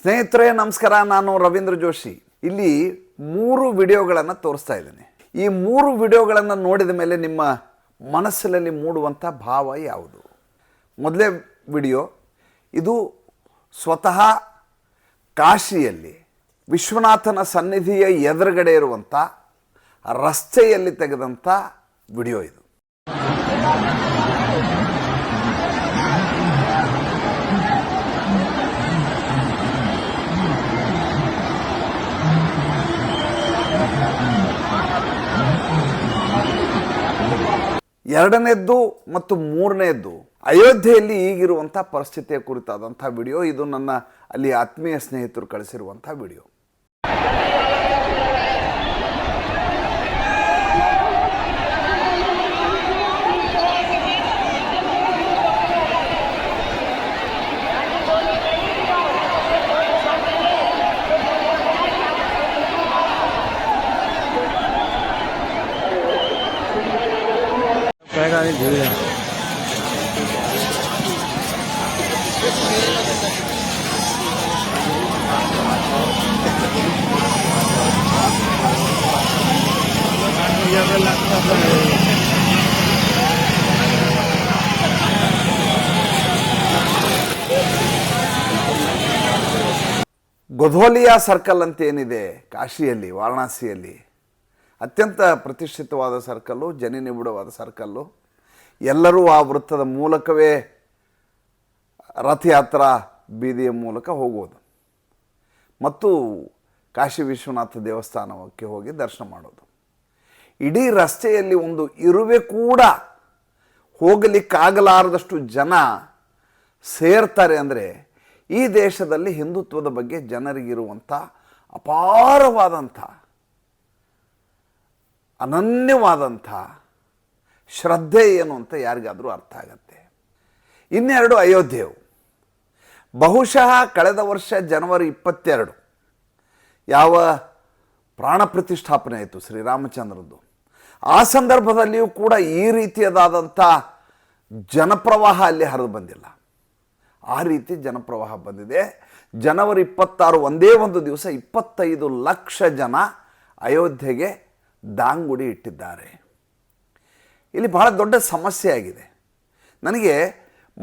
ಸ್ನೇಹಿತರೆ ನಮಸ್ಕಾರ. ನಾನು ರವೀಂದ್ರ ಜೋಶಿ. ಇಲ್ಲಿ 3 ವಿಡಿಯೋಗಳನ್ನು ತೋರಿಸ್ತಾ ಇದ್ದೇನೆ. ಈ 3 ವಿಡಿಯೋಗಳನ್ನು ನೋಡಿದ ಮೇಲೆ ನಿಮ್ಮ ಮನಸ್ಸಿನಲ್ಲಿ ಮೂಡುವಂಥ ಭಾವ ಯಾವುದು? ಮೊದಲೇ ವಿಡಿಯೋ ಇದು ಸ್ವತಃ ಕಾಶಿಯಲ್ಲಿ ವಿಶ್ವನಾಥನ ಸನ್ನಿಧಿಯ ಎದುರುಗಡೆ ಇರುವಂಥ ರಸ್ತೆಯಲ್ಲಿ ತೆಗೆದಂಥ ವಿಡಿಯೋ ಇದು. ಎರಡನೇದ್ದು ಮತ್ತು ಮೂರನೇದ್ದು ಅಯೋಧ್ಯೆಯಲ್ಲಿ ಈಗಿರುವಂಥ ಪರಿಸ್ಥಿತಿಯ ಕುರಿತಾದಂಥ ವಿಡಿಯೋ. ಇದು ನನ್ನ ಅಲ್ಲಿ ಆತ್ಮೀಯ ಸ್ನೇಹಿತರು ಕಳಿಸಿರುವಂಥ ವಿಡಿಯೋ. ಗೊಧೋಲಿಯಾ ಸರ್ಕಲ್ ಅಂತ ಏನಿದೆ ಕಾಶಿಯಲ್ಲಿ, ವಾರಣಾಸಿಯಲ್ಲಿ ಅತ್ಯಂತ ಪ್ರತಿಷ್ಠಿತವಾದ ಸರ್ಕಲ್ಲು, ಜನನಿಬಿಡವಾದ ಸರ್ಕಲ್ಲು. ಎಲ್ಲರೂ ಆ ವೃತ್ತದ ಮೂಲಕವೇ ರಥಯಾತ್ರಾ ಬೀದಿಯ ಮೂಲಕ ಹೋಗೋದು ಮತ್ತು ಕಾಶಿ ವಿಶ್ವನಾಥ ದೇವಸ್ಥಾನಕ್ಕೆ ಹೋಗಿ ದರ್ಶನ ಮಾಡೋದು. ಇಡೀ ರಸ್ತೆಯಲ್ಲಿ ಒಂದು ಇರುವೆ ಕೂಡ ಹೋಗಲಿಕ್ಕಾಗಲಾರದಷ್ಟು ಜನ ಸೇರ್ತಾರೆ. ಅಂದರೆ ಈ ದೇಶದಲ್ಲಿ ಹಿಂದುತ್ವದ ಬಗ್ಗೆ ಜನರಿಗಿರುವಂಥ ಅಪಾರವಾದಂಥ ಅನನ್ಯವಾದಂಥ ಶ್ರದ್ಧೆ ಏನು ಅಂತ ಯಾರಿಗಾದರೂ ಅರ್ಥ ಆಗತ್ತೆ. ಇನ್ನೆರಡು ಅಯೋಧ್ಯೆಯು. ಬಹುಶಃ ಕಳೆದ ವರ್ಷ ಜನವರಿ 22 ಯಾವ ಪ್ರಾಣ ಪ್ರತಿಷ್ಠಾಪನೆ ಆಯಿತು ಶ್ರೀರಾಮಚಂದ್ರದ್ದು, ಆ ಸಂದರ್ಭದಲ್ಲಿಯೂ ಕೂಡ ಈ ರೀತಿಯದಾದಂಥ ಜನಪ್ರವಾಹ ಅಲ್ಲಿ ಹರಿದು ಬಂದಿಲ್ಲ. ಆ ರೀತಿ ಜನಪ್ರವಾಹ ಬಂದಿದೆ. ಜನವರಿ 26 ಒಂದೇ ಒಂದು ದಿವಸ 25 ಲಕ್ಷ ಜನ ಅಯೋಧ್ಯೆಗೆ ದಾಂಗುಡಿ ಇಟ್ಟಿದ್ದಾರೆ. ಇಲ್ಲಿ ಬಹಳ ದೊಡ್ಡ ಸಮಸ್ಯೆ ಆಗಿದೆ. ನನಗೆ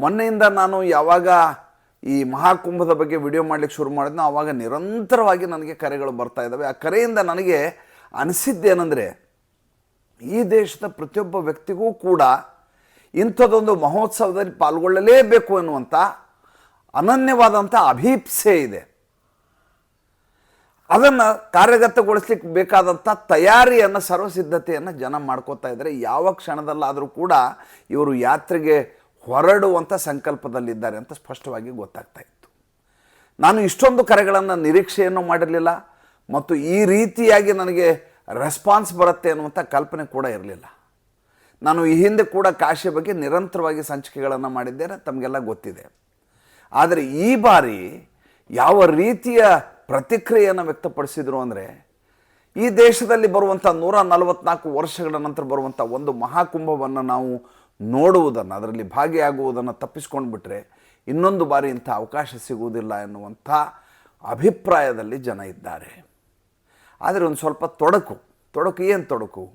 ಮೊನ್ನೆಯಿಂದ ನಾನು ಯಾವಾಗ ಈ ಮಹಾಕುಂಭದ ಬಗ್ಗೆ ವಿಡಿಯೋ ಮಾಡಲಿಕ್ಕೆ ಶುರು ಮಾಡಿದ್ನೋ ಆವಾಗ ನಿರಂತರವಾಗಿ ನನಗೆ ಕರೆಗಳು ಬರ್ತಾ ಇದ್ದಾವೆ. ಆ ಕರೆಯಿಂದ ನನಗೆ ಅನಿಸಿದ್ದೇನೆಂದರೆ, ಈ ದೇಶದ ಪ್ರತಿಯೊಬ್ಬ ವ್ಯಕ್ತಿಗೂ ಕೂಡ ಇಂಥದ್ದೊಂದು ಮಹೋತ್ಸವದಲ್ಲಿ ಪಾಲ್ಗೊಳ್ಳಲೇಬೇಕು ಎನ್ನುವಂಥ ಅನನ್ಯವಾದಂಥ ಅಭೀಪ್ಸೆ ಇದೆ. ಅದನ್ನು ಕಾರ್ಯಗತಗೊಳಿಸ್ಲಿಕ್ಕೆ ಬೇಕಾದಂಥ ತಯಾರಿಯನ್ನು, ಸರ್ವಸಿದ್ಧತೆಯನ್ನು ಜನ ಮಾಡ್ಕೋತಾ ಇದ್ದಾರೆ. ಯಾವ ಕ್ಷಣದಲ್ಲಾದರೂ ಕೂಡ ಇವರು ಯಾತ್ರೆಗೆ ಹೊರಡುವಂಥ ಸಂಕಲ್ಪದಲ್ಲಿದ್ದಾರೆ ಅಂತ ಸ್ಪಷ್ಟವಾಗಿ ಗೊತ್ತಾಗ್ತಾ ಇತ್ತು. ನಾನು ಇಷ್ಟೊಂದು ಕರೆಗಳನ್ನು ನಿರೀಕ್ಷೆಯನ್ನು ಮಾಡಿರಲಿಲ್ಲ ಮತ್ತು ಈ ರೀತಿಯಾಗಿ ನನಗೆ ರೆಸ್ಪಾನ್ಸ್ ಬರುತ್ತೆ ಅನ್ನುವಂಥ ಕಲ್ಪನೆ ಕೂಡ ಇರಲಿಲ್ಲ. ನಾನು ಈ ಹಿಂದೆ ಕೂಡ ಕಾಶಿ ಬಗ್ಗೆ ನಿರಂತರವಾಗಿ ಸಂಚಿಕೆಗಳನ್ನು ಮಾಡಿದ್ದೇನೆ, ತಮಗೆಲ್ಲ ಗೊತ್ತಿದೆ. ಆದರೆ ಈ ಬಾರಿ ಯಾವ ರೀತಿಯ ಪ್ರತಿಕ್ರಿಯೆಯನ್ನು ವ್ಯಕ್ತಪಡಿಸಿದರು ಅಂದರೆ, ಈ ದೇಶದಲ್ಲಿ ಬರುವಂಥ 144 ವರ್ಷಗಳ ನಂತರ ಬರುವಂಥ ಒಂದು ಮಹಾಕುಂಭವನ್ನು ನಾವು ನೋಡುವುದನ್ನು, ಅದರಲ್ಲಿ ಭಾಗಿಯಾಗುವುದನ್ನು ತಪ್ಪಿಸ್ಕೊಂಡು ಬಿಟ್ಟರೆ ಇನ್ನೊಂದು ಬಾರಿ ಇಂಥ ಅವಕಾಶ ಸಿಗುವುದಿಲ್ಲ ಎನ್ನುವಂಥ ಅಭಿಪ್ರಾಯದಲ್ಲಿ ಜನ ಇದ್ದಾರೆ. ಆದರೆ ಒಂದು ಸ್ವಲ್ಪ ತೊಡಕು ಏನು ತೊಡಕು?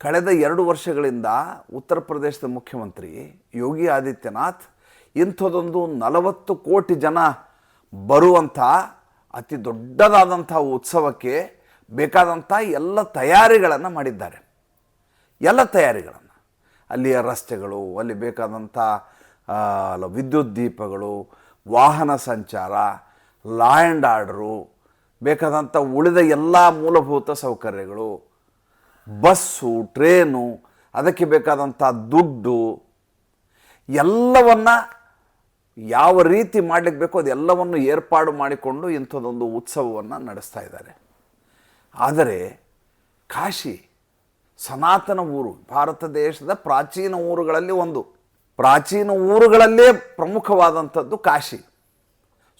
ಕಳೆದ 2 ವರ್ಷಗಳಿಂದ ಉತ್ತರ ಪ್ರದೇಶದ ಮುಖ್ಯಮಂತ್ರಿ ಯೋಗಿ ಆದಿತ್ಯನಾಥ್ ಇಂಥದ್ದೊಂದು 40 ಕೋಟಿ ಜನ ಬರುವಂಥ ಅತಿ ದೊಡ್ಡದಾದಂಥ ಉತ್ಸವಕ್ಕೆ ಬೇಕಾದಂಥ ಎಲ್ಲ ತಯಾರಿಗಳನ್ನು ಮಾಡಿದ್ದಾರೆ. ಎಲ್ಲ ತಯಾರಿಗಳನ್ನು, ಅಲ್ಲಿಯ ರಸ್ತೆಗಳು, ಅಲ್ಲಿ ಬೇಕಾದಂಥ ವಿದ್ಯುತ್ ದೀಪಗಳು, ವಾಹನ ಸಂಚಾರ, ಲಾ ಆ್ಯಂಡ್ ಆರ್ಡರು, ಬೇಕಾದಂಥ ಉಳಿದ ಎಲ್ಲ ಮೂಲಭೂತ ಸೌಕರ್ಯಗಳು, ಬಸ್ಸು, ಟ್ರೇನು, ಅದಕ್ಕೆ ಬೇಕಾದಂಥ ದುಡ್ಡು ಎಲ್ಲವನ್ನು ಯಾವ ರೀತಿ ಮಾಡಲಿಕ್ಕೆ ಬೇಕೋ ಅದೆಲ್ಲವನ್ನು ಏರ್ಪಾಡು ಮಾಡಿಕೊಂಡು ಇಂಥದ್ದೊಂದು ಉತ್ಸವವನ್ನು ನಡೆಸ್ತಾ ಇದ್ದಾರೆ. ಆದರೆ ಕಾಶಿ ಸನಾತನ ಊರು, ಭಾರತ ದೇಶದ ಪ್ರಾಚೀನ ಊರುಗಳಲ್ಲಿ ಒಂದು, ಪ್ರಾಚೀನ ಊರುಗಳಲ್ಲೇ ಪ್ರಮುಖವಾದಂಥದ್ದು ಕಾಶಿ.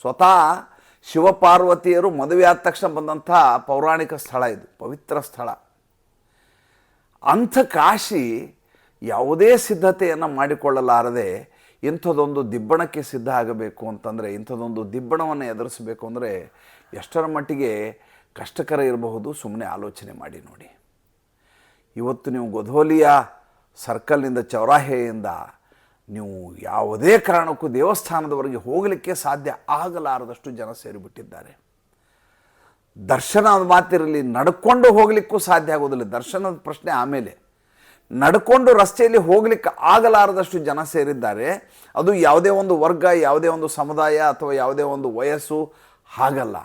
ಸ್ವತಃ ಶಿವಪಾರ್ವತಿಯರು ಮದುವೆ ಆದ ತಕ್ಷಣ ಬಂದಂಥ ಪೌರಾಣಿಕ ಸ್ಥಳ ಇದು, ಪವಿತ್ರ ಸ್ಥಳ. ಅಂಥ ಕಾಶಿ ಯಾವುದೇ ಸಿದ್ಧತೆಯನ್ನು ಮಾಡಿಕೊಳ್ಳಲಾರದೆ ಇಂಥದ್ದೊಂದು ದಿಬ್ಬಣಕ್ಕೆ ಸಿದ್ಧ ಆಗಬೇಕು ಅಂತಂದರೆ, ಇಂಥದ್ದೊಂದು ದಿಬ್ಬಣವನ್ನು ಎದುರಿಸಬೇಕು ಅಂದರೆ ಎಷ್ಟರ ಮಟ್ಟಿಗೆ ಕಷ್ಟಕರ ಇರಬಹುದು ಸುಮ್ಮನೆ ಆಲೋಚನೆ ಮಾಡಿ ನೋಡಿ. ಇವತ್ತು ನೀವು ಗೊಧೋಲಿಯ ಸರ್ಕಲ್ನಿಂದ, ಚೌರಾಹೆಯಿಂದ ನೀವು ಯಾವುದೇ ಕಾರಣಕ್ಕೂ ದೇವಸ್ಥಾನದವರೆಗೆ ಹೋಗಲಿಕ್ಕೆ ಸಾಧ್ಯ ಆಗಲಾರದಷ್ಟು ಜನ ಸೇರಿಬಿಟ್ಟಿದ್ದಾರೆ. ದರ್ಶನದ ಮಾತಿರಲಿ, ನಡ್ಕೊಂಡು ಹೋಗಲಿಕ್ಕೂ ಸಾಧ್ಯ ಆಗೋದಿಲ್ಲ. ದರ್ಶನದ ಪ್ರಶ್ನೆ ಆಮೇಲೆ, ನಡ್ಕೊಂಡು ರಸ್ತೆಯಲ್ಲಿ ಹೋಗ್ಲಿಕ್ಕೆ ಆಗಲಾರದಷ್ಟು ಜನ ಸೇರಿದ್ದಾರೆ. ಅದು ಯಾವುದೇ ಒಂದು ವರ್ಗ, ಯಾವುದೇ ಒಂದು ಸಮುದಾಯ ಅಥವಾ ಯಾವುದೇ ಒಂದು ವಯಸ್ಸು ಹಾಗಲ್ಲ.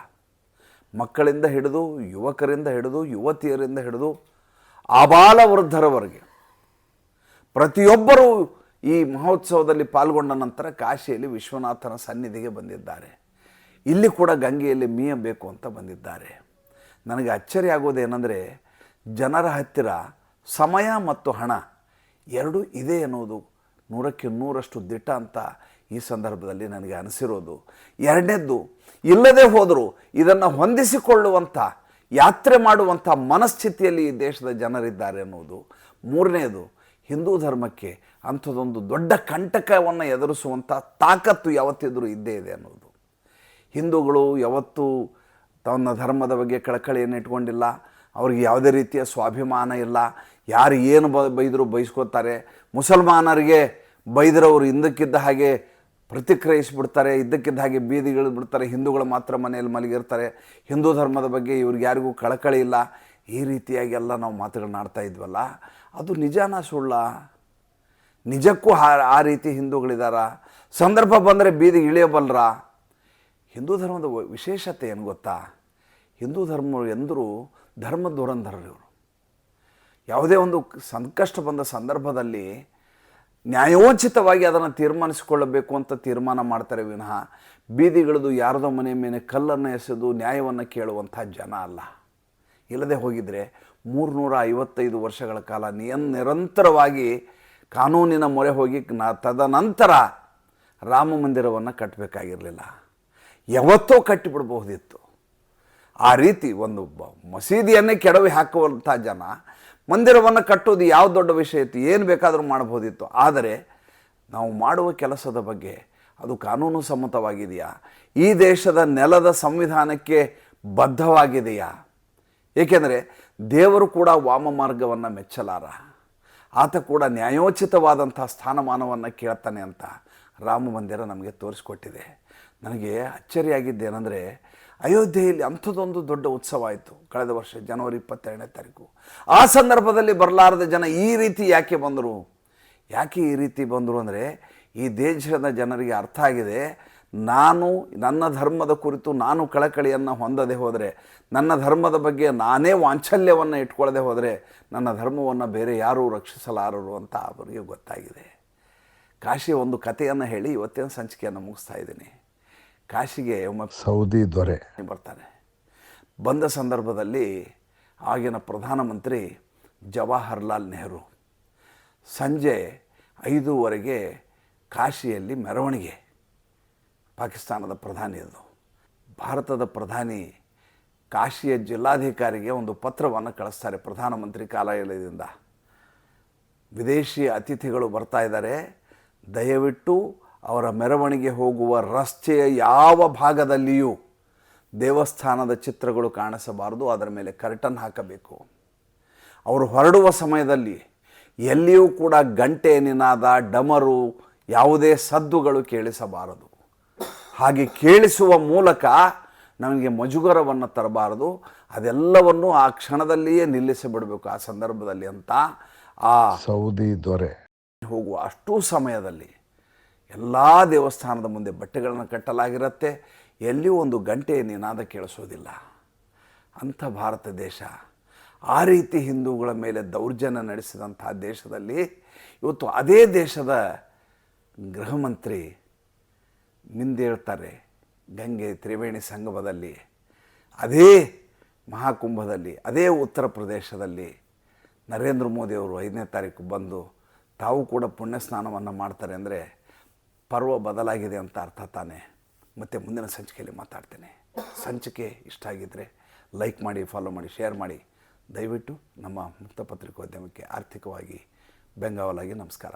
ಮಕ್ಕಳಿಂದ ಹಿಡಿದು, ಯುವಕರಿಂದ ಹಿಡಿದು, ಯುವತಿಯರಿಂದ ಹಿಡಿದು ಆಬಾಲ ವೃದ್ಧರವರೆಗೆ ಪ್ರತಿಯೊಬ್ಬರೂ ಈ ಮಹೋತ್ಸವದಲ್ಲಿ ಪಾಲ್ಗೊಂಡ ನಂತರ ಕಾಶಿಯಲ್ಲಿ ವಿಶ್ವನಾಥನ ಸನ್ನಿಧಿಗೆ ಬಂದಿದ್ದಾರೆ. ಇಲ್ಲಿ ಕೂಡ ಗಂಗೆಯಲ್ಲಿ ಮೀಯಬೇಕು ಅಂತ ಬಂದಿದ್ದಾರೆ. ನನಗೆ ಅಚ್ಚರಿ ಆಗೋದೇನೆಂದರೆ, ಜನರ ಹತ್ತಿರ ಸಮಯ ಮತ್ತು ಹಣ ಎರಡೂ ಇದೆ ಅನ್ನೋದು 100ಕ್ಕೆ 100ರಷ್ಟು ದಿಟ್ಟ ಅಂತ ಈ ಸಂದರ್ಭದಲ್ಲಿ ನನಗೆ ಅನಿಸಿರೋದು. ಎರಡನೇದ್ದು, ಇಲ್ಲದೆ ಹೋದರೂ ಇದನ್ನು ಹೊಂದಿಸಿಕೊಳ್ಳುವಂಥ, ಯಾತ್ರೆ ಮಾಡುವಂಥ ಮನಸ್ಥಿತಿಯಲ್ಲಿ ಈ ದೇಶದ ಜನರಿದ್ದಾರೆ ಅನ್ನೋದು. ಮೂರನೇದು, ಹಿಂದೂ ಧರ್ಮಕ್ಕೆ ಅಂಥದ್ದೊಂದು ದೊಡ್ಡ ಕಂಟಕವನ್ನು ಎದುರಿಸುವಂಥ ತಾಕತ್ತು ಯಾವತ್ತಿದ್ರೂ ಇದ್ದೇ ಇದೆ ಅನ್ನೋದು. ಹಿಂದೂಗಳು ಯಾವತ್ತೂ ತನ್ನ ಧರ್ಮದ ಬಗ್ಗೆ ಕಳಕಳಿಯನ್ನು ಇಟ್ಕೊಂಡಿಲ್ಲ. ಅವ್ರಿಗೆ ಯಾವುದೇ ರೀತಿಯ ಸ್ವಾಭಿಮಾನ ಇಲ್ಲ. ಯಾರು ಏನು ಬೈದರೂ ಬೈಸ್ಕೋತಾರೆ. ಮುಸಲ್ಮಾನರಿಗೆ ಬೈದರವರು ಹಿಂದಕ್ಕಿದ್ದ ಹಾಗೆ ಪ್ರತಿಕ್ರಿಯಿಸಿಬಿಡ್ತಾರೆ, ಇದ್ದಕ್ಕಿದ್ದ ಹಾಗೆ ಬೀದಿಗಿಳಿದು ಬಿಡ್ತಾರೆ. ಹಿಂದೂಗಳು ಮಾತ್ರ ಮನೆಯಲ್ಲಿ ಮಲಗಿರ್ತಾರೆ. ಹಿಂದೂ ಧರ್ಮದ ಬಗ್ಗೆ ಇವ್ರಿಗೆ ಯಾರಿಗೂ ಕಳಕಳಿ ಇಲ್ಲ. ಈ ರೀತಿಯಾಗಿ ಎಲ್ಲ ನಾವು ಮಾತುಗಳನ್ನ ಆಡ್ತಾ ಇದ್ವಲ್ಲ, ಅದು ನಿಜಾನ ಸುಳ್ಳ? ನಿಜಕ್ಕೂ ಆ ರೀತಿ ಹಿಂದೂಗಳಿದಾರ? ಸಂದರ್ಭ ಬಂದರೆ ಬೀದಿಗೆ ಇಳಿಯಬಲ್ಲರ? ಹಿಂದೂ ಧರ್ಮದ ವಿಶೇಷತೆ ಏನು ಗೊತ್ತಾ? ಹಿಂದೂ ಧರ್ಮ ಎಂದರೂ ಧರ್ಮ ದುರಂಧರರು ಇವರು. ಯಾವುದೇ ಒಂದು ಸಂಕಷ್ಟ ಬಂದ ಸಂದರ್ಭದಲ್ಲಿ ನ್ಯಾಯೋಚಿತವಾಗಿ ಅದನ್ನು ತೀರ್ಮಾನಿಸಿಕೊಳ್ಳಬೇಕು ಅಂತ ತೀರ್ಮಾನ ಮಾಡ್ತಾರೆ ವಿನಃ ಬೀದಿಗಿಳಿದು ಯಾರದೋ ಮನೆ ಮೇಲೆ ಕಲ್ಲನ್ನು ಎಸೆದು ನ್ಯಾಯವನ್ನು ಕೇಳುವಂಥ ಜನ ಅಲ್ಲ. ಇಲ್ಲದೆ ಹೋಗಿದರೆ 355 ವರ್ಷಗಳ ಕಾಲ ನಿರಂತರವಾಗಿ ಕಾನೂನಿನ ಮೊರೆ ಹೋಗಿ ತದನಂತರ ರಾಮ ಮಂದಿರವನ್ನು ಕಟ್ಟಬೇಕಾಗಿರಲಿಲ್ಲ. ಯಾವತ್ತೋ ಕಟ್ಟಿಬಿಡ್ಬಹುದಿತ್ತು. ಆ ರೀತಿ ಒಂದು ಮಸೀದಿಯನ್ನೇ ಕೆಡವಿ ಹಾಕುವಂಥ ಜನ ಮಂದಿರವನ್ನು ಕಟ್ಟೋದು ಯಾವ ದೊಡ್ಡ ವಿಷಯ ಇತ್ತು? ಏನು ಬೇಕಾದರೂ ಮಾಡ್ಬೋದಿತ್ತು. ಆದರೆ ನಾವು ಮಾಡುವ ಕೆಲಸದ ಬಗ್ಗೆ ಅದು ಕಾನೂನು ಸಮ್ಮತವಾಗಿದೆಯಾ? ಈ ದೇಶದ ನೆಲದ ಸಂವಿಧಾನಕ್ಕೆ ಬದ್ಧವಾಗಿದೆಯಾ? ಏಕೆಂದರೆ ದೇವರು ಕೂಡ ವಾಮ ಮಾರ್ಗವನ್ನು ಮೆಚ್ಚಲಾರ. ಆತ ಕೂಡ ನ್ಯಾಯೋಚಿತವಾದಂಥ ಸ್ಥಾನಮಾನವನ್ನು ಕೇಳ್ತಾನೆ ಅಂತ ರಾಮ ಮಂದಿರ ನಮಗೆ ತೋರಿಸ್ಕೊಟ್ಟಿದೆ. ನನಗೆ ಅಚ್ಚರಿಯಾಗಿದ್ದೇನೆಂದರೆ, ಅಯೋಧ್ಯೆಯಲ್ಲಿ ಅಂಥದ್ದೊಂದು ದೊಡ್ಡ ಉತ್ಸವ ಆಯಿತು ಕಳೆದ ವರ್ಷ ಜನವರಿ 22ನೇ ತಾರೀಕು. ಆ ಸಂದರ್ಭದಲ್ಲಿ ಬರಲಾರದ ಜನ ಈ ರೀತಿ ಯಾಕೆ ಬಂದರು? ಯಾಕೆ ಈ ರೀತಿ ಬಂದರು ಅಂದರೆ, ಈ ದೇಶದ ಜನರಿಗೆ ಅರ್ಥ ಆಗಿದೆ, ನನ್ನ ಧರ್ಮದ ಕುರಿತು ನಾನು ಕಳಕಳಿಯನ್ನು ಹೊಂದದೆ ಹೋದರೆ, ನನ್ನ ಧರ್ಮದ ಬಗ್ಗೆ ನಾನೇ ವಾಂಚಲ್ಯವನ್ನು ಇಟ್ಕೊಳ್ಳದೆ ಹೋದರೆ ನನ್ನ ಧರ್ಮವನ್ನು ಬೇರೆ ಯಾರೂ ರಕ್ಷಿಸಲಾರರು ಅಂತ ಅವರಿಗೆ ಗೊತ್ತಾಗಿದೆ. ಕಾಶಿ ಒಂದು ಕಥೆಯನ್ನು ಹೇಳಿ ಇವತ್ತಿನ ಸಂಚಿಕೆಯನ್ನು ಮುಗಿಸ್ತಾ ಇದ್ದೀನಿ. ಕಾಶಿಗೆ ಒಮ್ಮೆ ಸೌದಿ ದೊರೆ ಬರ್ತಾನೆ. ಬಂದ ಸಂದರ್ಭದಲ್ಲಿ ಆಗಿನ ಪ್ರಧಾನಮಂತ್ರಿ ಜವಾಹರ್ಲಾಲ್ ನೆಹರು ಸಂಜೆ 5:15 ಕಾಶಿಯಲ್ಲಿ ಮೆರವಣಿಗೆ. ಪಾಕಿಸ್ತಾನದ ಪ್ರಧಾನಿ ಅದು. ಭಾರತದ ಪ್ರಧಾನಿ ಕಾಶಿಯ ಜಿಲ್ಲಾಧಿಕಾರಿಗೆ ಒಂದು ಪತ್ರವನ್ನು ಕಳಿಸ್ತಾರೆ ಪ್ರಧಾನಮಂತ್ರಿ ಕಾರ್ಯಾಲಯದಿಂದ. ವಿದೇಶಿ ಅತಿಥಿಗಳು ಬರ್ತಾ ಇದ್ದಾರೆ, ದಯವಿಟ್ಟು ಅವರ ಮೆರವಣಿಗೆ ಹೋಗುವ ರಸ್ತೆಯ ಯಾವ ಭಾಗದಲ್ಲಿಯೂ ದೇವಸ್ಥಾನದ ಚಿತ್ರಗಳು ಕಾಣಿಸಬಾರದು, ಅದರ ಮೇಲೆ ಕರ್ಟನ್ ಹಾಕಬೇಕು. ಅವರು ಹೊರಡುವ ಸಮಯದಲ್ಲಿ ಎಲ್ಲಿಯೂ ಕೂಡ ಗಂಟೆ ನಿನಾದ, ಡಮರು, ಯಾವುದೇ ಸದ್ದುಗಳು ಕೇಳಿಸಬಾರದು. ಹಾಗೆ ಕೇಳಿಸುವ ಮೂಲಕ ನಮಗೆ ಮುಜುಗರವನ್ನು ತರಬಾರದು. ಅದೆಲ್ಲವನ್ನು ಆ ಕ್ಷಣದಲ್ಲಿಯೇ ನಿಲ್ಲಿಸಿಬಿಡಬೇಕು ಆ ಸಂದರ್ಭದಲ್ಲಿ ಅಂತ ಆ ಸೌದಿ ದೊರೆ ಹೋಗುವ ಅಷ್ಟೂ ಸಮಯದಲ್ಲಿ ಎಲ್ಲ ದೇವಸ್ಥಾನದ ಮುಂದೆ ಬಟ್ಟೆಗಳನ್ನು ಕಟ್ಟಲಾಗಿರುತ್ತೆ. ಎಲ್ಲಿಯೂ ಒಂದು ಗಂಟೆಯ ನಿನಾದ ಕೇಳಿಸೋದಿಲ್ಲ. ಅಂಥ ಭಾರತ ದೇಶ ಆ ರೀತಿ ಹಿಂದೂಗಳ ಮೇಲೆ ದೌರ್ಜನ್ಯ ನಡೆಸಿದಂಥ ದೇಶದಲ್ಲಿ ಇವತ್ತು ಅದೇ ದೇಶದ ಗೃಹ ಮಂತ್ರಿ ಮಿಂದೇಳ್ತಾರೆ ಗಂಗೆ ತ್ರಿವೇಣಿ ಸಂಗಮದಲ್ಲಿ, ಅದೇ ಮಹಾಕುಂಭದಲ್ಲಿ, ಅದೇ ಉತ್ತರ ಪ್ರದೇಶದಲ್ಲಿ ನರೇಂದ್ರ ಮೋದಿಯವರು 5ನೇ ತಾರೀಕು ಬಂದು ತಾವು ಕೂಡ ಪುಣ್ಯ ಸ್ನಾನವನ್ನು ಮಾಡ್ತಾರೆ ಅಂದರೆ ಪರ್ವ ಬದಲಾಗಿದೆ ಅಂತ ಅರ್ಥ ತಾನೆ. ಮತ್ತು ಮುಂದಿನ ಸಂಚಿಕೆಯಲ್ಲಿ ಮಾತಾಡ್ತೇನೆ. ಸಂಚಿಕೆ ಇಷ್ಟ ಆಗಿದ್ದರೆ ಲೈಕ್ ಮಾಡಿ, ಫಾಲೋ ಮಾಡಿ, ಶೇರ್ ಮಾಡಿ. ದಯವಿಟ್ಟು ನಮ್ಮ ಮುಕ್ತ ಪತ್ರಿಕೋದ್ಯಮಕ್ಕೆ ಆರ್ಥಿಕವಾಗಿ ಬೆಂಗಾವಲಾಗಿ ನಮಸ್ಕಾರ.